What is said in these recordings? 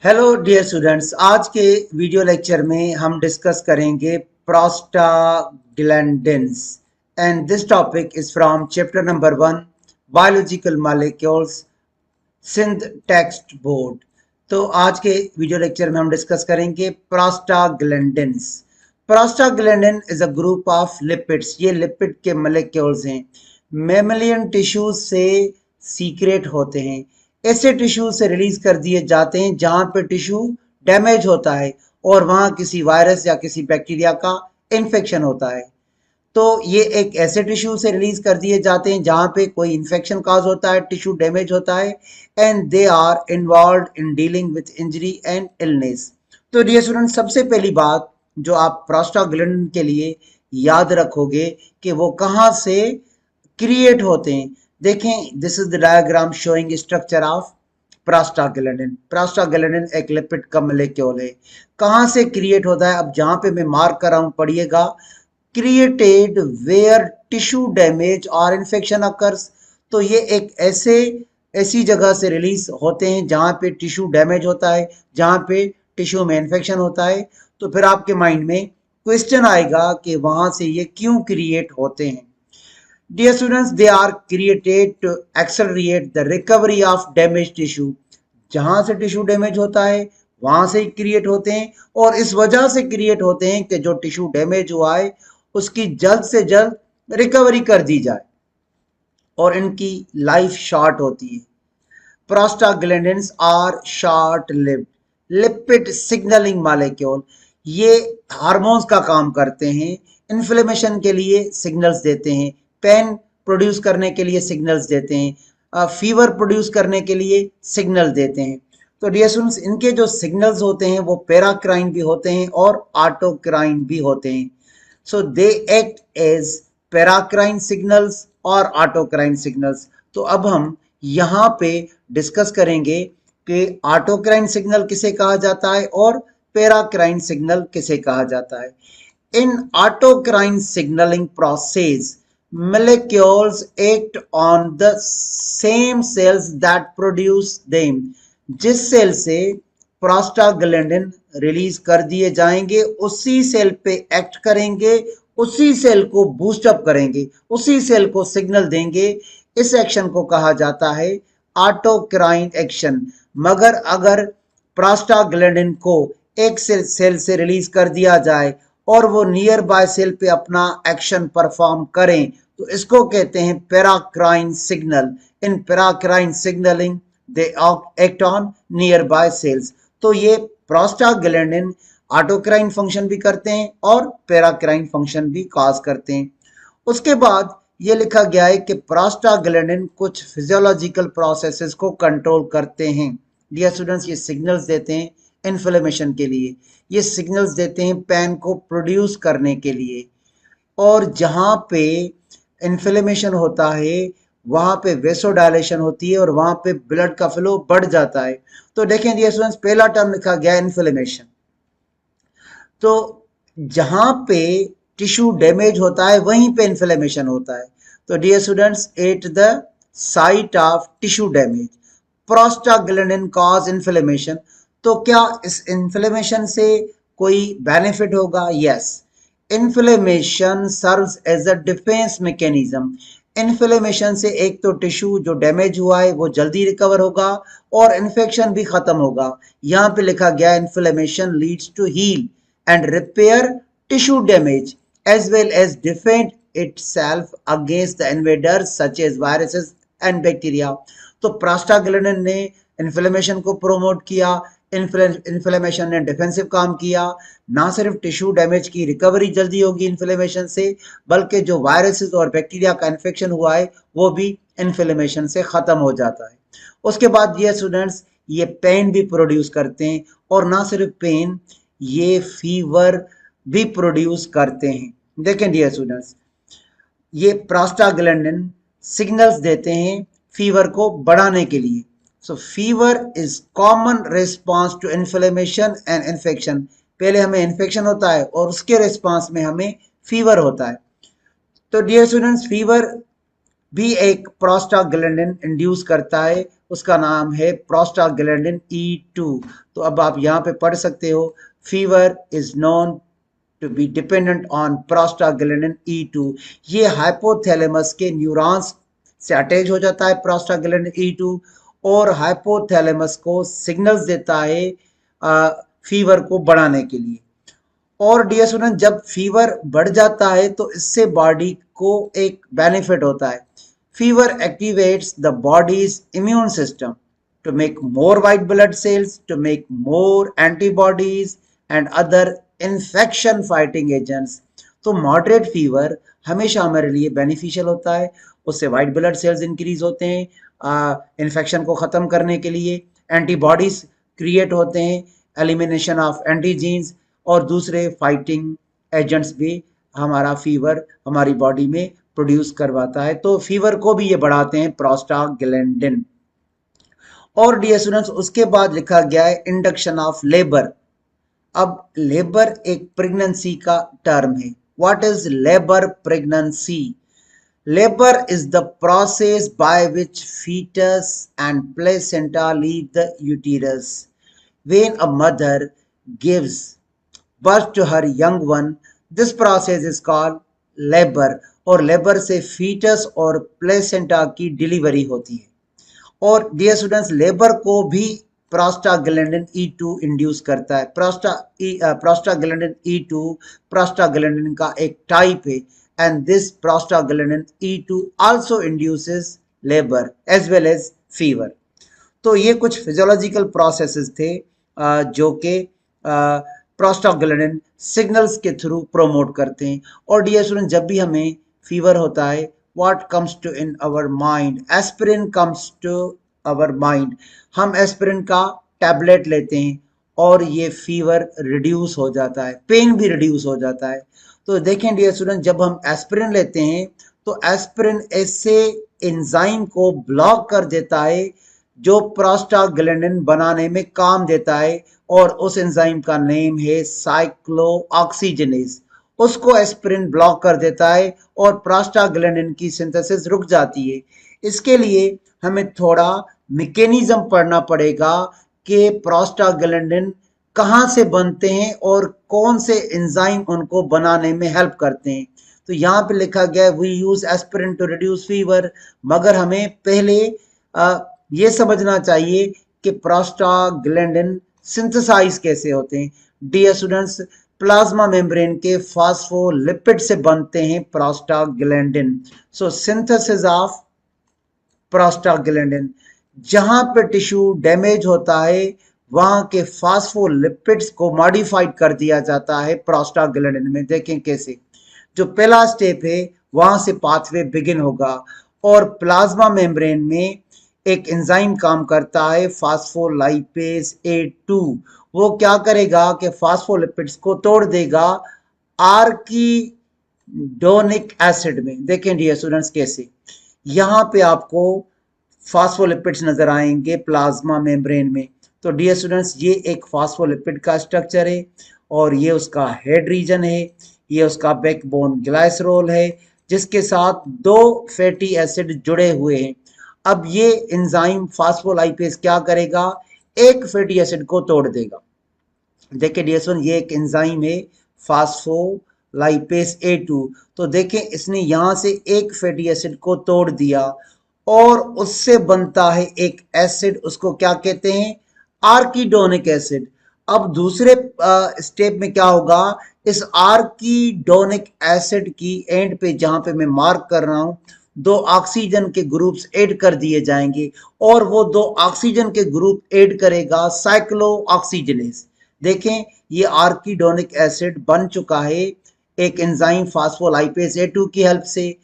Hello dear students, आज के video lecture में हम डिस्कस करेंगे prostaglandins and this topic is from chapter number 1 biological molecules Sindh text board. तो आज के वीडियो लेक्चर में हम डिस्कस करेंगे prostaglandins. Prostaglandin is a group of lipids. ये लिपिड के मॉलिक्यूल्स हैं, मेमेलियन टिश्यूज से सीक्रेट होते हैं। ऐसे टिश्यू से रिलीज कर दिए जाते हैं जहां पे टिश्यू डैमेज होता है और वहां किसी वायरस या किसी बैक्टीरिया का इन्फेक्शन होता है। तो ये एक ऐसे टिश्यू से रिलीज कर दिए जाते हैं जहां पे कोई इन्फेक्शन काज होता है, टिश्यू डैमेज होता है and they are involved in dealing with injury and illness. तो डियर स्टूडेंट, सबसे पहली बात जो आप प्रोस्टाग्लैंडिन के लिए याद रखोगे कि वो कहाँ से क्रिएट होते हैं। देखें, this is the diagram showing structure of prostaglandin. Prostaglandin एक लिपिड का मॉलिक्यूल है। कहाँ से क्रिएट होता है, अब जहां पे मैं मार्क कर रहा हूं पढ़िएगा, क्रिएटेड वेयर टिश्यू डैमेज और इन्फेक्शन अकर्स। तो ये एक ऐसी जगह से रिलीज होते हैं जहां पे टिश्यू डैमेज होता है, जहां पे टिश्यू में इन्फेक्शन होता है। तो फिर आपके माइंड में क्वेश्चन आएगा कि वहां से ये क्यों क्रिएट होते हैं। Dear students, they are created to accelerate the recovery of damaged tissue. जहां से टिश्यू डैमेज होता है वहां से क्रिएट होते हैं और इस वजह से क्रिएट होते हैं कि जो टिश्यू डैमेज हुआ है उसकी जल्द से जल्द रिकवरी कर दी जाए और इनकी लाइफ शॉर्ट होती है। Prostaglandins are short lived lipid signalling molecule. ये हार्मोन्स का काम करते हैं, इन्फ्लेमेशन के लिए सिग्नल्स देते हैं, पेन प्रोड्यूस करने के लिए सिग्नल्स देते हैं, फीवर प्रोड्यूस करने के लिए सिग्नल देते हैं। तो डियर स्टूडेंट्स, इनके जो सिग्नल्स होते हैं वो पैराक्राइन भी होते हैं और ऑटोक्राइन भी होते हैं। So they act as paracrine signals और ऑटोक्राइन सिग्नल्स। तो अब हम यहाँ पे डिस्कस करेंगे कि ऑटोक्राइन सिग्नल किसे कहा जाता है और पैराक्राइन सिग्नल किसे कहा जाता है। In autocrine signalling process molecules act on the same cells that produce them। जिस सेल से प्रोस्टाग्लैंडिन रिलीज कर दिए जाएंगे उसी सेल पे एक्ट करेंगे, उसी सेल को बूस्ट अप करेंगे, उसी सेल को सिग्नल देंगे। इस एक्शन को कहा जाता है ऑटोक्राइन एक्शन। मगर अगर प्रोस्टाग्लैंडिन को एक सेल से रिलीज कर दिया जाए और वो नियर बाय सेल पे अपना एक्शन परफॉर्म करें तो इसको कहते हैं paracrine signal. In paracrine signalling they act on nearby cells. तो ये प्रोस्टाग्लैंडिन ऑटोक्राइन फंक्शन भी करते हैं और पैराक्राइन फंक्शन भी कॉज करते हैं। उसके बाद ये लिखा गया है कि प्रोस्टाग्लैंडिन कुछ फिजियोलॉजिकल प्रोसेसेस को कंट्रोल करते हैं। डियर स्टूडेंट्स, ये सिग्नल्स देते हैं इन्फ्लेमेशन के लिए, ये सिग्नल्स देते हैं पेन को प्रोड्यूस करने के लिए, और जहां पे इन्फ्लेमेशन होता है वहां पे वेसोडायलेशन होती है और वहां पे ब्लड का फ्लो बढ़ जाता है। तो देखें डियर स्टूडेंट्स, पहला टर्म लिखा गया इन्फ्लेमेशन। तो जहां पे टिश्यू डैमेज होता है वहीं पे इन्फ्लेमेशन होता है। तो dear students, at the site of tissue damage prostaglandin cause inflammation. तो क्या इस इन्फ्लेमेशन से कोई बेनिफिट होगा? Yes, inflammation serves as a defence mechanism. Inflammation से एक तो टिश्यू जो डैमेज हुआ है वो जल्दी रिकवर होगा और इन्फेक्शन भी खत्म होगा। यहाँ पे लिखा गया inflammation leads to heal and repair tissue damage as well as defend itself against the invaders such as viruses and bacteria। तो प्रोस्टाग्लैंडिन ने इन्फ्लेमेशन को प्रोमोट किया, इन्फ्लेमेशन ने डिफेंसिव काम किया। ना सिर्फ टिश्यू डैमेज की रिकवरी जल्दी होगी इन्फ्लेमेशन से, बल्कि जो वायरसेस और बैक्टीरिया का इन्फेक्शन हुआ है वो भी इन्फ्लेमेशन से खत्म हो जाता है। उसके बाद ये स्टूडेंट्स, ये पेन भी प्रोड्यूस करते हैं और ना सिर्फ पेन, ये फीवर भी प्रोड्यूस करते हैं। देखें डियर स्टूडेंट्स, ये प्रोस्टाग्लैंडिन सिग्नल्स देते हैं फीवर को बढ़ाने के लिए। So fever is common response to inflammation and infection. पहले हमें इन्फेक्शन होता है और उसके रिस्पांस में हमें फीवर होता है। तो डियर स्टूडेंट्स, फीवर भी एक प्रोस्टाग्लैंडिन इंड्यूस करता है, उसका नाम है प्रोस्टाग्लैंडिन E2। तो अब आप यहाँ पे पढ़ सकते हो, fever is known to be dependent on prostaglandin E2। ये हाइपोथैलेमस के न्यूरॉन्स से अटैच हो जाता है प्रोस्टाग्लैंडिन E2, और हाइपोथैलेमस को सिग्नल्स देता है फीवर को बढ़ाने के लिए। और डियर स्टूडेंट, जब फीवर बढ़ जाता है तो इससे बॉडी को एक बेनिफिट होता है। Fever activates the body's immune system to make more white blood cells, to make more antibodies and other infection fighting agents. तो मॉडरेट फीवर हमेशा हमारे लिए बेनिफिशियल होता है, उससे वाइट ब्लड सेल्स इंक्रीज होते हैं इन्फेक्शन को ख़त्म करने के लिए, एंटीबॉडीज क्रिएट होते हैं, एलिमिनेशन ऑफ एंटीजीन्स, और दूसरे फाइटिंग एजेंट्स भी हमारा फीवर हमारी बॉडी में प्रोड्यूस करवाता है। तो फीवर को भी ये बढ़ाते हैं प्रोस्टाग्लैंडिन। और डियर स्टूडेंट्स, उसके बाद लिखा गया है इंडक्शन ऑफ लेबर। अब लेबर एक प्रेगनेंसी का टर्म है। What is labour pregnancy? Labor is the process by which fetus and placenta leave the uterus. When a mother gives birth to her young one, this process is called labor, और labour से foetus और placenta की delivery होती है। और dear students, labour को भी prostaglandin E2 induce करता है। प्रोस्टाग्लैंडिन E2 प्रोस्टाग्लैंडिन का एक टाइप है, and this prostaglandin E2 also induces labor as well as fever। तो ये कुछ फिजियोलॉजिकल प्रोसेसेस थे जो कि प्रोस्टाग्लैंडिन सिग्नल्स के थ्रू प्रोमोट करते हैं। और डियर स्टूडेंट, जब भी हमें फीवर होता है, what comes to in our mind? Aspirin comes to our mind. हम एस्पिरिन का टैबलेट लेते हैं और ये फीवर रिड्यूस हो जाता है, पेन भी रिड्यूस हो जाता है। तो देखें डियर स्टूडेंट, जब हम एस्पिरिन लेते हैं तो एस्पिरिन ऐसे एंजाइम को ब्लॉक कर देता है जो प्रोस्टाग्लैंडिन बनाने में काम देता है, और उस एंजाइम का नेम है साइक्लोऑक्सीजिनेज। उसको एस्पिरिन ब्लॉक कर देता है और प्रोस्टाग्लैंडिन की सिंथेसिस रुक जाती है। इसके लिए हमें थोड़ा मैकेनिज्म पढ़ना पड़ेगा कि प्रोस्टाग्लैंडिन कहाँ से बनते हैं और कौन से एंजाइम उनको बनाने में हेल्प करते हैं। तो यहाँ पे लिखा गया है we use aspirin to reduce fever, मगर हमें पहले ये समझना चाहिए कि प्रोस्टाग्लैंडिन सिंथेसाइज कैसे होते हैं। डियर स्टूडेंट्स, प्लाज्मा मेम्ब्रेन के फास्फोलिपिड से बनते हैं prostaglandin. So synthesis of prostaglandin, जहां पे टिश्यू डैमेज होता है वहां के फास्फोलिपिड्स को मॉडिफाइड कर दिया जाता है प्रोस्टाग्लैंडिन में। देखें कैसे, जो पहला स्टेप है वहां से पाथवे बिगिन होगा, और प्लाज्मा मेम्ब्रेन में एक एंजाइम काम करता है फास्फोलाइपेज A2। वो क्या करेगा कि फास्फोलिपिड्स को तोड़ देगा आर्किडोनिक एसिड में। देखें डियर स्टूडेंट्स कैसे, यहाँ पे आपको फास्फोलिपिड्स नजर आएंगे प्लाज्मा मेम्ब्रेन में। तो डियर स्टूडेंट्स, ये एक फास्फोलिपिड का स्ट्रक्चर है और ये उसका हेड रीजन है, ये उसका बैकबोन ग्लाइसरोल है जिसके साथ दो फैटी एसिड जुड़े हुए हैं। अब ये एंजाइम फास्फोलाइपेज क्या करेगा? एक फैटी एसिड को तोड़ देगा। देखिए डियर स्टूडेंट, ये एक एंजाइम है फास्फोलाइपेज A2। तो देखें, इसने यहां से एक फैटी एसिड को तोड़ दिया और उससे बनता है एक एसिड, उसको क्या कहते हैं? Arachidonic acid. अब दूसरे स्टेप में क्या होगा? इस आर्किडोनिक एसिड की एंड पे, जहां पे मैं मार्क कर रहा हूं, दो ऑक्सीजन के ग्रुप्स ऐड कर दिए जाएंगे, और वो दो ऑक्सीजन के ग्रुप ऐड करेगा साइक्लोऑक्सीजिनेज। देखें, ये आर्किडोनिक एसिड बन चुका है एक एंजाइम फास्फोलाइपेज A2 की हेल्प से।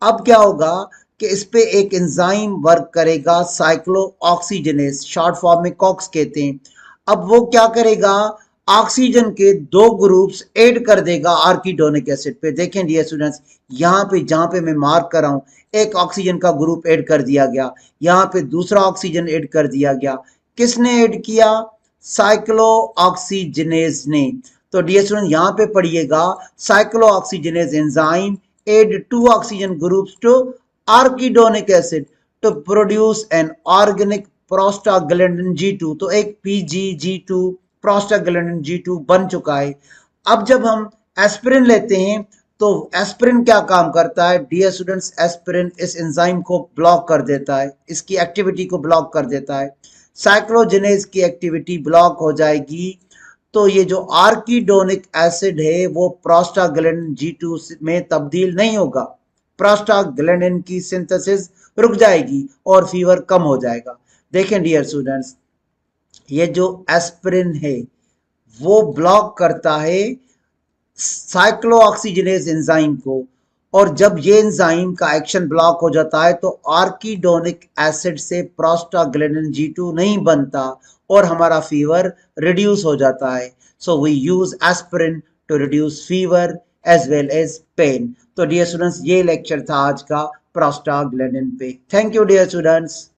अब क्या होगा कि इस पे एक एंजाइम वर्क करेगा साइक्लोऑक्सीजिनेज, शॉर्ट फॉर्म में कॉक्स कहते हैं। अब वो क्या करेगा? ऑक्सीजन के दो ग्रुप्स ऐड कर देगा आर्किडोनिक एसिड पे। देखें डियर स्टूडेंट्स, यहाँ पे जहां पे मैं मार्क कर रहा हूं, एक ऑक्सीजन का ग्रुप ऐड कर दिया गया, यहाँ पे दूसरा ऑक्सीजन ऐड कर दिया गया। किसने ऐड किया? साइक्लोऑक्सीजिनेज ने। तो डियर स्टूडेंट, यहाँ पे पढ़िएगा, cyclooxygenase enzyme add two oxygen groups to arachidonic acid to produce an organic prostaglandin G2, तो एक PGG2 प्रोस्टाग्लैंडिन G2 बन चुका है। अब जब हम एस्पिरिन लेते हैं तो एस्पिरिन क्या काम करता है डियर स्टूडेंट्स, एस्पिरिन इस एंजाइम को ब्लॉक कर देता है, इसकी एक्टिविटी को ब्लॉक कर देता है। साइक्लोजेनेज की एक्टिविटी ब्लॉक हो जाएगी तो ये जो आर्किडोनिक एसिड है वो प्रोस्टाग्लैंडिन G2 में तब्दील नहीं होगा, प्रोस्टाग्लैंडिन की सिंथेसिस रुक जाएगी और फीवर कम हो जाएगा। देखें डियर स्टूडेंट्स, ये जो एस्पिरिन है वो ब्लॉक करता है साइक्लोऑक्सीजनेज एंजाइम को, और जब ये एंजाइम का एक्शन ब्लॉक हो जाता है तो आर्किडोनिक एसिड से प्रोस्टाग्लैंडिन G2 नहीं बनता और हमारा फीवर रिड्यूस हो जाता है। So we use aspirin to reduce fever as well as pain. तो डियर स्टूडेंट्स, ये लेक्चर था आज का प्रोस्टाग्लैंडिन पे। Thank you dear students.